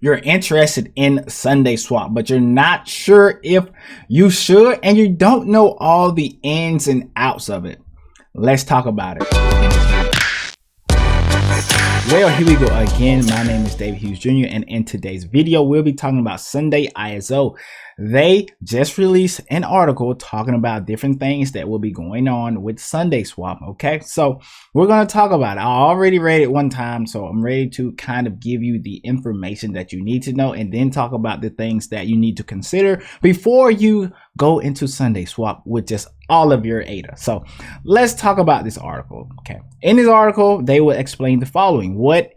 You're interested in SundaeSwap, but you're not sure if you should, and you don't know all the ins and outs of it. Let's talk about it in this video. Well, here we go again. My name is David Hughes Jr. and in today's video, we'll be talking about Sundae ISO. They just released an article talking about different things that will be going on with SundaeSwap. Okay, so we're going to talk about it. I already read it one time, so I'm ready to kind of give you the information that you need to know and then talk about the things that you need to consider before you go into SundaeSwap with just all of your ADA. So let's talk about this article. Okay, in this article, they will explain the following: what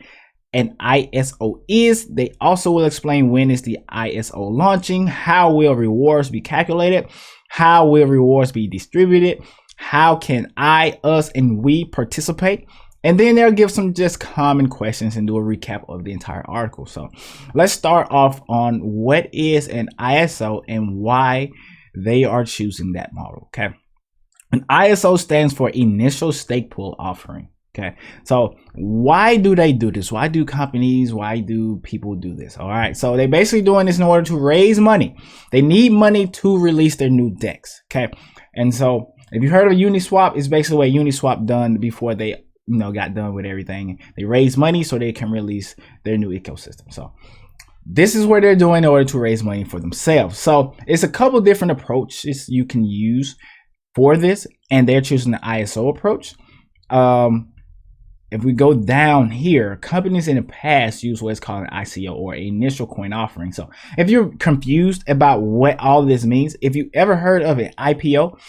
an ISO is. They also will explain when is the ISO launching, how will rewards be calculated, how will rewards be distributed, how can I, us, and we participate, and then they'll give some just common questions and do a recap of the entire article. So let's start off on what is an ISO and why they are choosing that model. Okay, an ISO stands for initial stake pool offering. Okay, so why do they do this? Why do companies, why do people do this? All right, so they're basically doing this in order to raise money. They need money to release their new DEX. Okay, and so if you heard of Uniswap, it's basically what Uniswap done before they got done with everything. They raise money so they can release their new ecosystem. So this is what they're doing in order to raise money for themselves. So it's a couple different approaches you can use for this, and they're choosing the ISO approach. If we go down here, companies in the past use what's called an ICO, or initial coin offering. So if you're confused about what all this means, if you ever heard of an IPO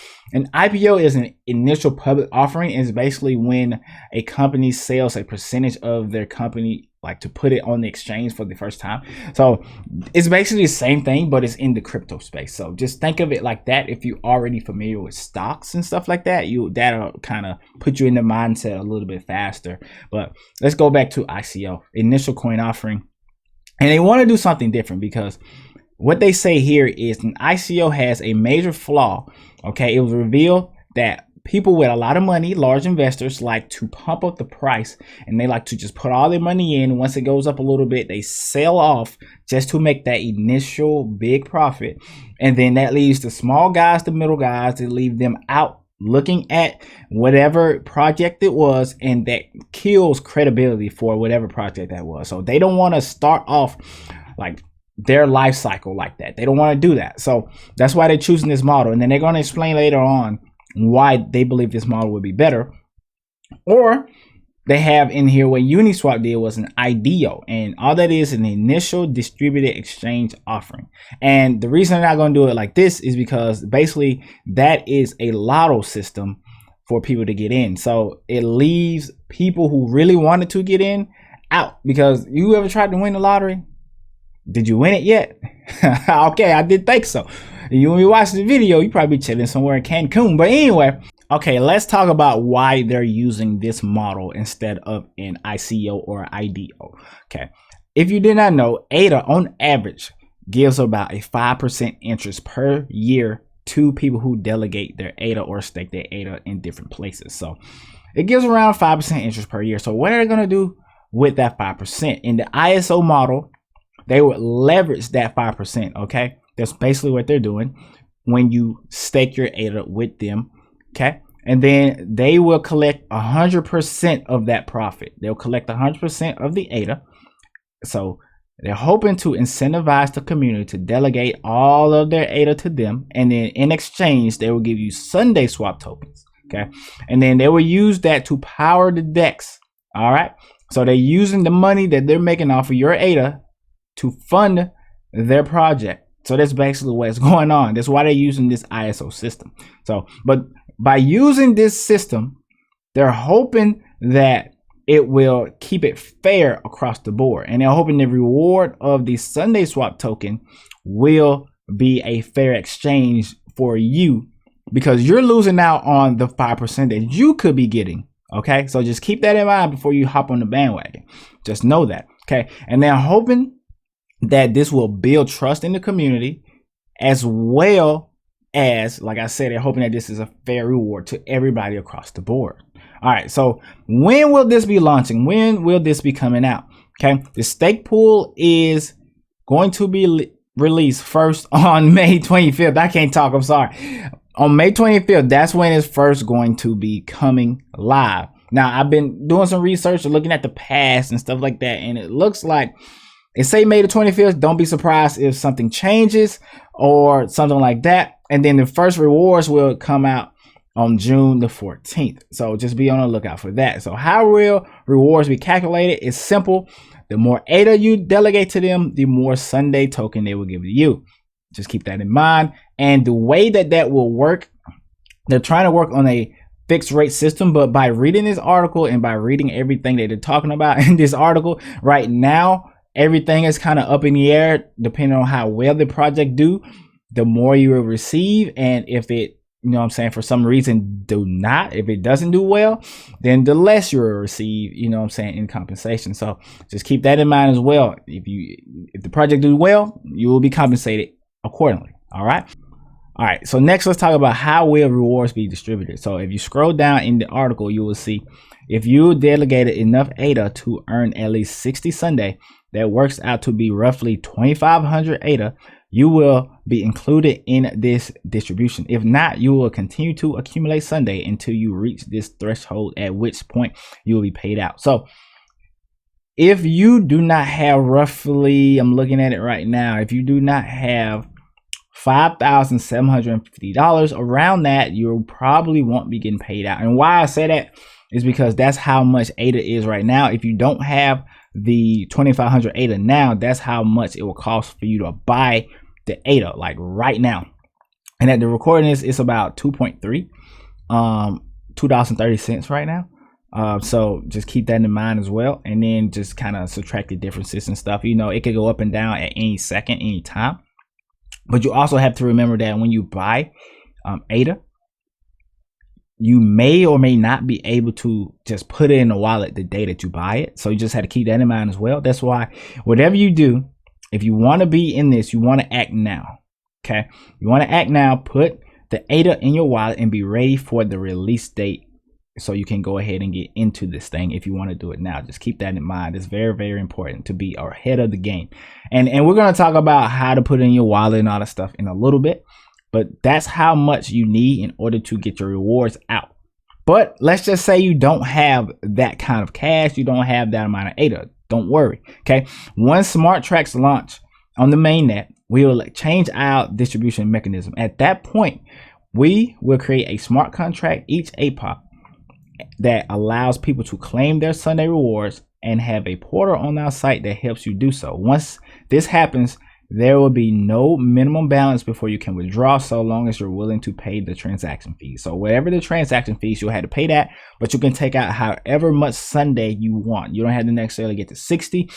is an initial public offering. It's basically when a company sells a percentage of their company, like to put it on the exchange for the first time. So it's basically the same thing, but it's in the crypto space. So just think of it like that. If you're already familiar with stocks and stuff like that, that'll kind of put you in the mindset a little bit faster. But let's go back to ICO, initial coin offering. And they want to do something different, because what they say here is an ICO has a major flaw. Okay, it was revealed that people with a lot of money, large investors, like to pump up the price, and they like to just put all their money in. Once it goes up a little bit, they sell off just to make that initial big profit. And then that leaves the small guys, the middle guys, to leave them out looking at whatever project it was, and that kills credibility for whatever project that was. So they don't want to start off like their life cycle like that. They don't want to do that. So that's why they're choosing this model. And then they're going to explain later on why they believe this model would be better. Or they have in here what Uniswap did was an IDO, and all that is an initial distributed exchange offering. And the reason they're not going to do it like this is because basically that is a lotto system for people to get in. So it leaves people who really wanted to get in out. Because you ever tried to win the lottery? Did you win it yet? Okay, I did think so. When you watch the video, you probably chilling somewhere in Cancun. But anyway, okay, let's talk about why they're using this model instead of an ICO or IDO. Okay, if you did not know, ADA on average gives about a 5% interest per year to people who delegate their ADA or stake their ADA in different places. So it gives around 5% interest per year. So what are they going to do with that 5%? In the ISO model, they would leverage that 5%. Okay, that's basically what they're doing when you stake your ADA with them. Okay, and then they will collect 100% of that profit. They'll collect 100% of the ADA. So they're hoping to incentivize the community to delegate all of their ADA to them, and then in exchange they will give you SundaeSwap tokens. Okay, and then they will use that to power the DEX. All right, so they're using the money that they're making off of your ADA to fund their project. So that's basically what's going on. That's why they're using this ISO system. So, but by using this system, they're hoping that it will keep it fair across the board. And they're hoping the reward of the SundaeSwap token will be a fair exchange for you, because you're losing out on the 5% that you could be getting. Okay, so just keep that in mind before you hop on the bandwagon. Just know that. Okay, and they're hoping that this will build trust in the community, as well as, like I said, they're hoping that this is a fair reward to everybody across the board. All right, so when will this be launching? When will this be coming out? Okay, the stake pool is going to be released first on May 25th. I can't talk, I'm sorry. On May 25th, that's when it's first going to be coming live. Now, I've been doing some research, looking at the past and stuff like that, and it looks like it say May the 25th. Don't be surprised if something changes or something like that. And then the first rewards will come out on June the 14th. So just be on the lookout for that. So how will rewards be calculated? It's simple. The more ADA you delegate to them, the more Sundae token they will give to you. Just keep that in mind. And the way that will work, they're trying to work on a fixed rate system, but by reading this article and by reading everything that they're talking about in this article right now, everything is kind of up in the air depending on how well the project do. The more you will receive, and if it, you know what I'm saying, for some reason if it doesn't do well, then the less you'll receive, you know what I'm saying, in compensation. So just keep that in mind as well. If the project do well, you will be compensated accordingly. All right, so next let's talk about how will rewards be distributed. So if you scroll down in the article, you will see if you delegated enough ADA to earn at least 60 Sundae, that works out to be roughly 2,500 ADA, you will be included in this distribution. If not, you will continue to accumulate Sundae until you reach this threshold, at which point you will be paid out. So if you do not have roughly, I'm looking at it right now, if you do not have $5,750 around that, you probably won't be getting paid out. And why I say that is because that's how much ADA is right now. If you don't have the 2,500 ADA now, that's how much it will cost for you to buy the ADA, like right now. And at the recording it's about 2.3 $2.30 right now. So just keep that in mind as well, and then just kind of subtract the differences and stuff. You know, it could go up and down at any second, any time. But you also have to remember that when you buy ADA, you may or may not be able to just put it in the wallet the day that you buy it. So you just have to keep that in mind as well. That's why whatever you do, if you want to be in this, you want to act now. Okay, you want to act now. Put the ADA in your wallet and be ready for the release date, so you can go ahead and get into this thing if you want to do it now. Just keep that in mind. It's very, very important to be ahead of the game. And we're going to talk about how to put it in your wallet and all that stuff in a little bit. But that's how much you need in order to get your rewards out. But let's just say you don't have that kind of cash. You don't have that amount of ADA. Don't worry. Okay. Once smart tracks launch on the mainnet, we will change our distribution mechanism. At that point, we will create a smart contract each APOC that allows people to claim their Sundae rewards and have a portal on our site that helps you do so. Once this happens, there will be no minimum balance before you can withdraw, so long as you're willing to pay the transaction fees. So whatever the transaction fees, you'll have to pay that, but you can take out however much Sundae you want. You don't have to necessarily get to 60.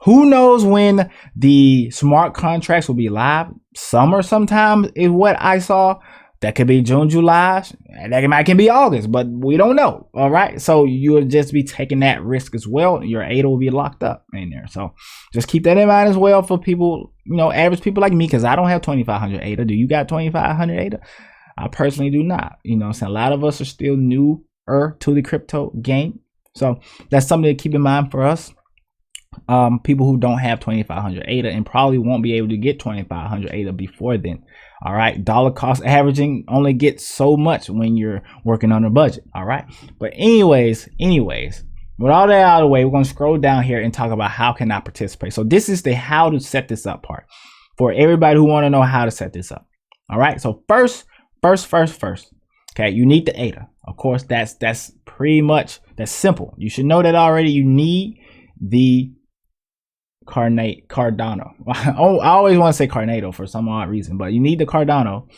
Who knows when the smart contracts will be live? Summer sometime is what I saw. That could be June, July, and that can be August, but we don't know. All right. So you'll just be taking that risk as well. Your ADA will be locked up in there. So just keep that in mind as well for people, you know, average people like me, because I don't have 2,500 ADA. Do you got 2,500 ADA? I personally do not. You know, so a lot of us are still newer to the crypto game. So that's something to keep in mind for us. People who don't have 2,500 ADA and probably won't be able to get 2,500 ADA before then. All right, dollar cost averaging only gets so much when you're working on a budget. All right, but anyways, with all that out of the way, we're going to scroll down here and talk about how can I participate. So this is the how to set this up part for everybody who want to know how to set this up. All right, so first. Okay, you need the ADA. Of course, that's pretty much, that's simple. You should know that already. You need the Cardano. I always want to say Cardano for some odd reason, but you need the Cardano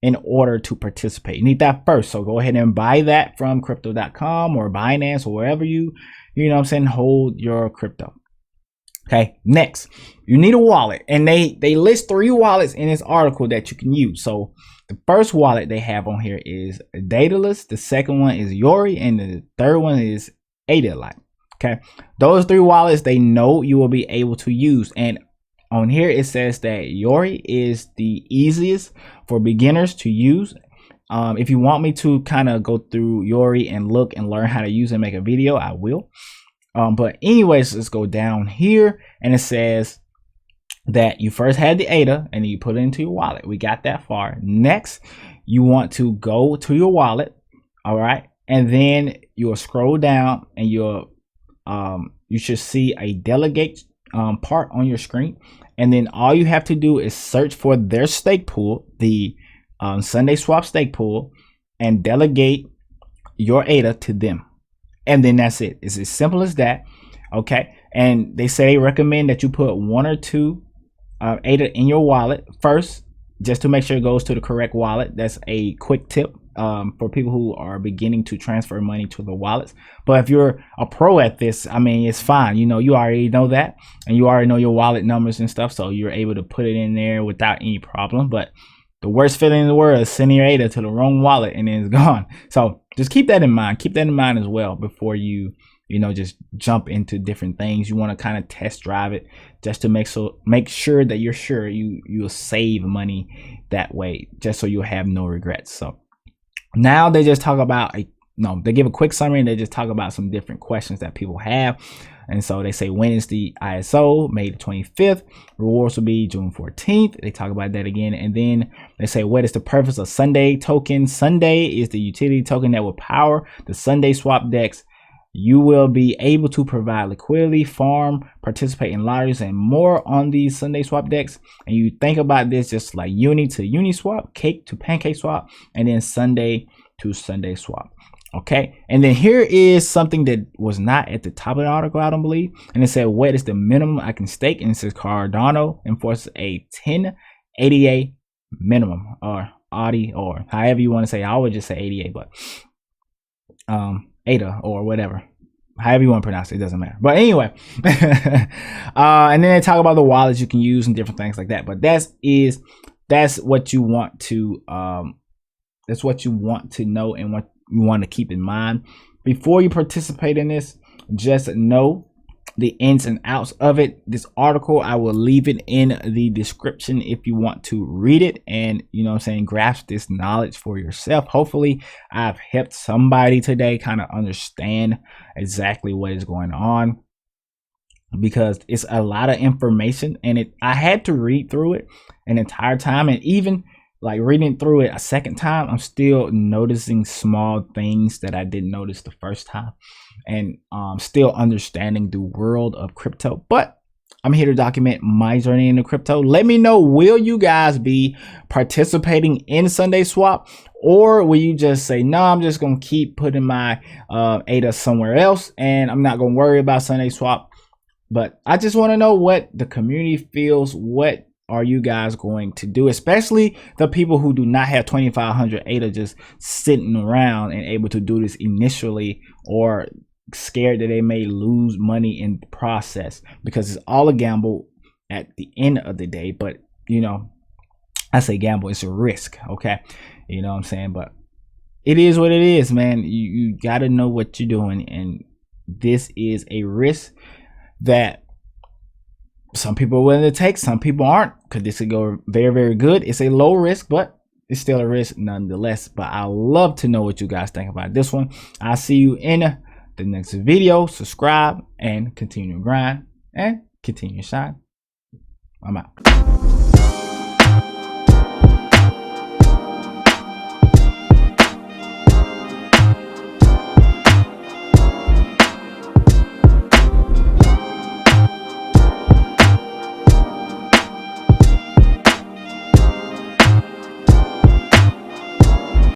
in order to participate. You need that first. So go ahead and buy that from crypto.com or Binance or wherever you know what I'm saying, hold your crypto. Okay, next, you need a wallet, and they list 3 wallets in this article that you can use. So the first wallet they have on here is Daedalus, the second one is Yori, and the third one is Adalite. Okay, those 3 wallets they know you will be able to use, and on here it says that Yori is the easiest for beginners to use. If you want me to kind of go through Yori and look and learn how to use it and make a video, I will. But anyways, let's go down here, and it says that you first had the ADA and you put it into your wallet. We got that far. Next, you want to go to your wallet, all right, and then you'll scroll down and you should see a delegate part on your screen, and then all you have to do is search for their stake pool, the SundaeSwap stake pool, and delegate your ADA to them, and then that's it. It's as simple as that. Okay, and they say recommend that you put 1 or 2 ADA in your wallet first, just to make sure it goes to the correct wallet. That's a quick tip for people who are beginning to transfer money to the wallets. But if you're a pro at this, I mean, it's fine. You know, you already know that, and you already know your wallet numbers and stuff, so you're able to put it in there without any problem. But the worst feeling in the world is sending your ADA to the wrong wallet and then it's gone. So just keep that in mind. Keep that in mind as well before you just jump into different things. You want to kind of test drive it just to make sure that you're sure you'll save money that way, just so you'll have no regrets. So now they just talk about they give a quick summary and they just talk about some different questions that people have. And so they say, when is the ISO? May the 25th. Rewards will be June 14th. They talk about that again. And then they say, what is the purpose of Sundae token? Sundae is the utility token that will power the SundaeSwap DEX. You will be able to provide liquidity, farm, participate in lotteries, and more on these SundaeSwap DEX. And you think about this just like Uni to Uniswap, Cake to PancakeSwap, and then Sundae to SundaeSwap. Okay, and then here is something that was not at the top of the article, I don't believe. And it said, what is the minimum I can stake? And it says Cardano enforces a 10 ADA minimum, or ADI, or however you want to say. I always just say ADA, but ADA or whatever, however you want to pronounce it, doesn't matter. But anyway, and then they talk about the wallets you can use and different things like that. But that's what you want to know and what you want to keep in mind before you participate in this. Just know the ins and outs of it. This article, I will leave it in the description if you want to read it and, grasp this knowledge for yourself. Hopefully I've helped somebody today kind of understand exactly what is going on, because it's a lot of information, and I had to read through it an entire time, and even like reading through it a second time, I'm still noticing small things that I didn't notice the first time, and still understanding the world of crypto. But I'm here to document my journey into crypto. Let me know, will you guys be participating in SundaeSwap, or will you just say, no, I'm just going to keep putting my ADA somewhere else and I'm not going to worry about SundaeSwap? But I just want to know what the community feels. What are you guys going to do, especially the people who do not have 2,500 ADA just sitting around and able to do this initially, or scared that they may lose money in the process, because it's all a gamble at the end of the day. But I say gamble, it's a risk. Okay, you know what I'm saying? But it is what it is, man. You got to know what you're doing, and this is a risk that some people are willing to take, some people aren't, because this could go very, very good. It's a low risk, but it's still a risk nonetheless. But I love to know what you guys think about this one. I'll see you in the next video. Subscribe and continue to grind and continue to shine. I'm out.